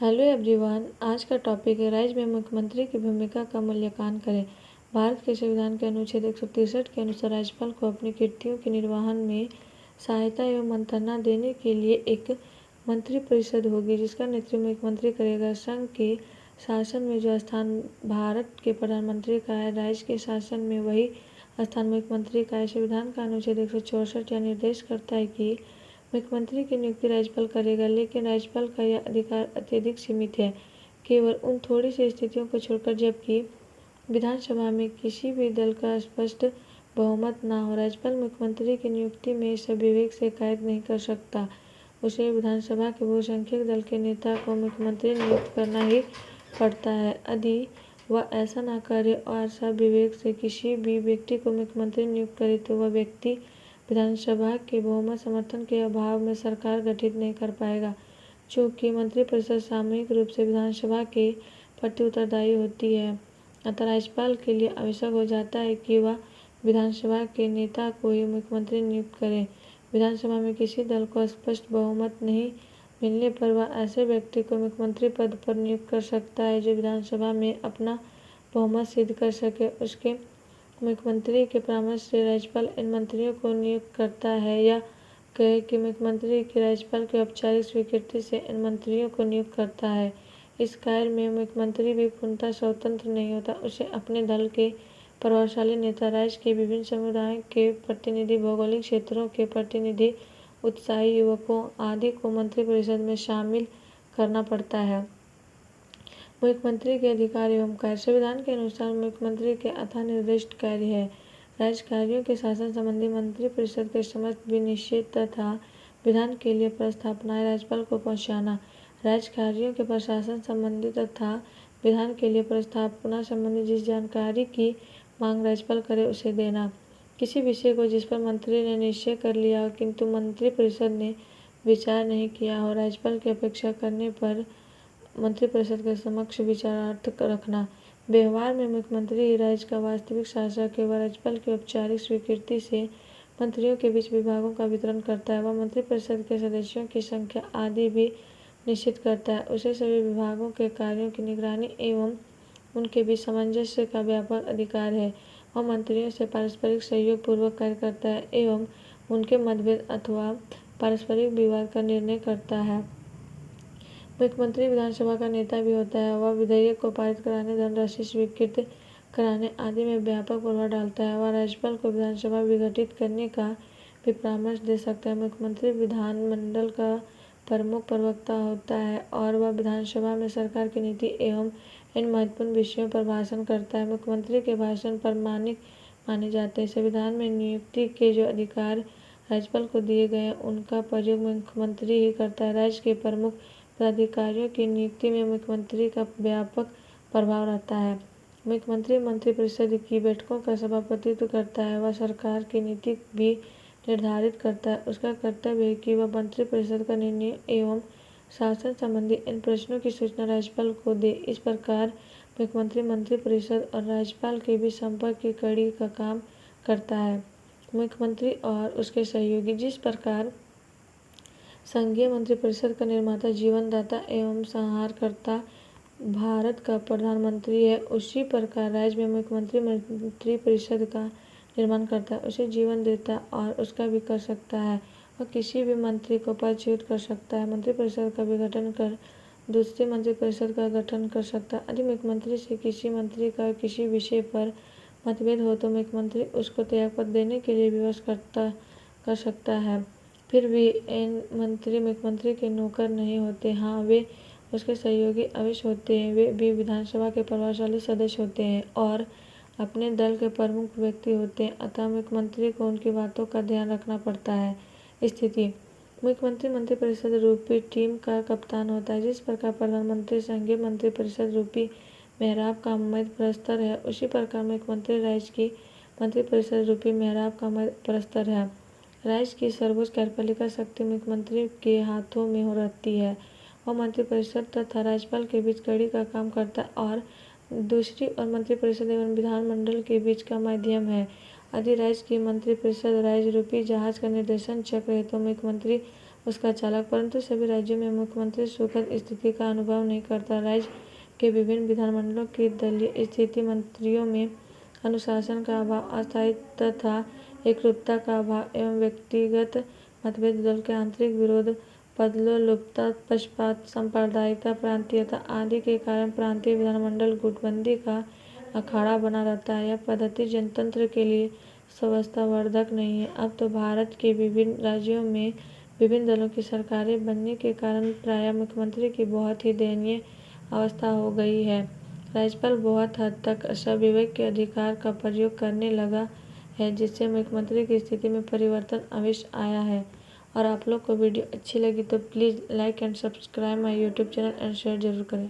Hello everyone, आज का topic है राज्य में मुख्यमंत्री की भूमिका का मूल्यांकन करें। भारत के संविधान के अनुच्छेद 163 के अनुसार राज्यपाल को अपनी कृतियों के निर्वहन में सहायता एवं मंत्रणा देने के लिए एक मंत्रिपरिषद होगी, जिसका नेतृत्व मुख्यमंत्री करेगा। संघ के शासन में जो स्थान भारत के प्रधानमंत्री का है, राज्य के शासन में वही स्थान मुख्यमंत्री का है। संविधान का अनुच्छेद 164 यह निर्देश करता है कि मुख्यमंत्री की नियुक्ति राज्यपाल करेगा, लेकिन राज्यपाल का यह अधिकार अत्यधिक सीमित है, केवल उन थोड़ी सी स्थितियों को छोड़कर जबकि विधानसभा में किसी भी दल का स्पष्ट बहुमत न हो। राज्यपाल मुख्यमंत्री की नियुक्ति में सविवेक से कैद नहीं कर सकता। उसे विधानसभा के बहुसंख्यक दल के नेता को मुख्यमंत्री नियुक्त करना ही पड़ता है। यदि वह ऐसा न करे और सविवेक से किसी भी व्यक्ति को मुख्यमंत्री नियुक्त करे, तो वह व्यक्ति विधानसभा के बहुमत समर्थन के अभाव में सरकार गठित नहीं कर पाएगा। चूंकि मंत्रिपरिषद सामूहिक रूप से विधानसभा के प्रति उत्तरदायी होती है, अतः राज्यपाल के लिए आवश्यक हो जाता है कि वह विधानसभा के नेता को ही मुख्यमंत्री नियुक्त करे। विधानसभा में किसी दल को स्पष्ट बहुमत नहीं मिलने पर वह ऐसे व्यक्ति को मुख्यमंत्री पद पर नियुक्त कर सकता है जो विधानसभा में अपना बहुमत सिद्ध कर सके। उसके मुख्यमंत्री के परामर्श से राज्यपाल इन मंत्रियों को नियुक्त करता है, या कहे कि मुख्यमंत्री की राज्यपाल की औपचारिक स्वीकृति से इन मंत्रियों को नियुक्त करता है। इस कार्य में मुख्यमंत्री भी पूर्णतः स्वतंत्र नहीं होता। उसे अपने दल के प्रभावशाली नेता, राज्य के विभिन्न समुदायों के प्रतिनिधि, भौगोलिक क्षेत्रों के प्रतिनिधि, उत्साही युवकों आदि को मंत्रिपरिषद में शामिल करना पड़ता है। मुख्यमंत्री के अधिकार एवं कार्य। संविधान के अनुसार मुख्यमंत्री के अथाह निर्दिष्ट कार्य है। राज्य कार्यों के शासन संबंधी मंत्रिपरिषद के समस्त विनिश्चय तथा विधान के लिए प्रस्तावनाएं राज्यपाल को पहुंचाना। राज्य कार्यों के प्रशासन संबंधी तथा विधान के लिए प्रस्तावना संबंधी जिस जानकारी की मांग राज्यपाल करे, उसे देना। किसी विषय को जिस पर मंत्री ने निश्चय कर लिया हो किंतु मंत्रिपरिषद ने विचार नहीं किया हो, राज्यपाल की अपेक्षा करने पर मंत्रिपरिषद के समक्ष विचारार्थ रखना। व्यवहार में मुख्यमंत्री ही राज्य का वास्तविक शासक है। वह राज्यपाल की औपचारिक स्वीकृति से मंत्रियों के बीच विभागों का वितरण करता है। वह मंत्रिपरिषद के सदस्यों की संख्या आदि भी निश्चित करता है। उसे सभी विभागों के कार्यों की निगरानी एवं उनके बीच सामंजस्य का व्यापक अधिकार है। वह मंत्रियों से पारस्परिक सहयोग पूर्वक कार्य करता है एवं उनके मतभेद अथवा पारस्परिक विवाद का निर्णय करता है। मुख्यमंत्री विधानसभा का नेता भी होता है। वह विधेयक को पारित कराने, धनराशि स्वीकृत कराने आदि में व्यापक प्रभाव डालता है। वह राज्यपाल को विधानसभा विघटित करने का भी परामर्श दे सकता है। मुख्यमंत्री विधानमंडल का प्रमुख प्रवक्ता होता है और वह विधानसभा में सरकार की नीति एवं इन महत्वपूर्ण विषयों पर भाषण करता है। मुख्यमंत्री के भाषण प्रामाणिक माने जाते हैं। संविधान में नियुक्ति के जो अधिकार राज्यपाल को दिए गए हैं, उनका प्रयोग मुख्यमंत्री ही करता है। राज्य के प्रमुख पदाधिकारियों की नियुक्ति में मुख्यमंत्री का व्यापक प्रभाव रहता है। मुख्यमंत्री मंत्रिपरिषद की बैठकों का सभापतित्व करता है। वह सरकार की नीति भी निर्धारित करता है। उसका कर्तव्य है कि वह मंत्रिपरिषद का निर्णय एवं शासन संबंधी इन प्रश्नों की सूचना राज्यपाल को दे। इस प्रकार मुख्यमंत्री मंत्रिपरिषद और राज्यपाल के बीच संपर्क की कड़ी का काम करता है। मुख्यमंत्री और उसके सहयोगी। जिस प्रकार संघीय मंत्रिपरिषद का निर्माता, जीवनदाता एवं संहारकर्ता भारत का प्रधानमंत्री है, उसी प्रकार राज्य में मुख्यमंत्री मंत्रिपरिषद का निर्माण करता है, उसे जीवन देता और उसका भी कर सकता है। वह किसी भी मंत्री को पदच्युत कर सकता है, मंत्रिपरिषद का विघटन कर दूसरी मंत्रिपरिषद का गठन कर सकता है। यदि मुख्यमंत्री से किसी मंत्री का किसी विषय पर मतभेद हो तो मुख्यमंत्री उसको त्यागपत्र देने के लिए विवश कर सकता है। फिर भी इन मंत्री मुख्यमंत्री के नौकर नहीं होते। हाँ, वे उसके सहयोगी अवश्य होते हैं। वे भी विधानसभा के प्रभावशाली सदस्य होते हैं और अपने दल के प्रमुख व्यक्ति होते हैं, अतः मुख्यमंत्री को उनकी बातों का ध्यान रखना पड़ता है। स्थिति। मुख्यमंत्री मंत्रिपरिषद रूपी टीम का कप्तान होता है। जिस प्रकार प्रधानमंत्री संघीय मंत्रिपरिषद रूपी मेहराब का मध्य प्रस्तर है, उसी प्रकार मुख्यमंत्री राज्य की मंत्रिपरिषद रूपी मेहराब का मध्य प्रस्तर है। राज्य की सर्वोच्च कार्यपालिका शक्ति मुख्यमंत्री के हाथों में हो रहती है। वह मंत्रिपरिषद तथा राज्यपाल के बीच कड़ी का काम करता है और दूसरी ओर मंत्रिपरिषद एवं विधानमंडल के बीच का माध्यम है। यदि राज्य की मंत्रिपरिषद राज्य रूपी जहाज का निर्देशन चक्र है, तो मुख्यमंत्री उसका चालक। परंतु सभी राज्यों में मुख्यमंत्री सुखद स्थिति का अनुभव नहीं करता। राज्य के विभिन्न विधानमंडलों की दलीय स्थिति मंत्रियों में अनुशासन का अभाव, अस्थायित्व तथा एकरूपता का अभाव एवं व्यक्तिगत मतभेद, दल के आंतरिक विरोध, पदलोलुपता, पक्षपात, सांप्रदायिकता, प्रांतीयता आदि के कारण प्रांतीय विधानमंडल गुटबंदी का अखाड़ा बना रहता है। यह पद्धति जनतंत्र के लिए स्वास्थ्यवर्धक नहीं है। अब तो भारत के विभिन्न राज्यों में विभिन्न दलों की सरकारें बनने के कारण प्रायः मुख्यमंत्री की बहुत ही दयनीय अवस्था हो गई है। राज्यपाल बहुत हद तक स्वविवेक के अधिकार का प्रयोग करने लगा है, जिससे मुख्यमंत्री की स्थिति में परिवर्तन अवश्य आया है। और आप लोग को वीडियो अच्छी लगी तो please like and subscribe my YouTube channel and share जरूर करें।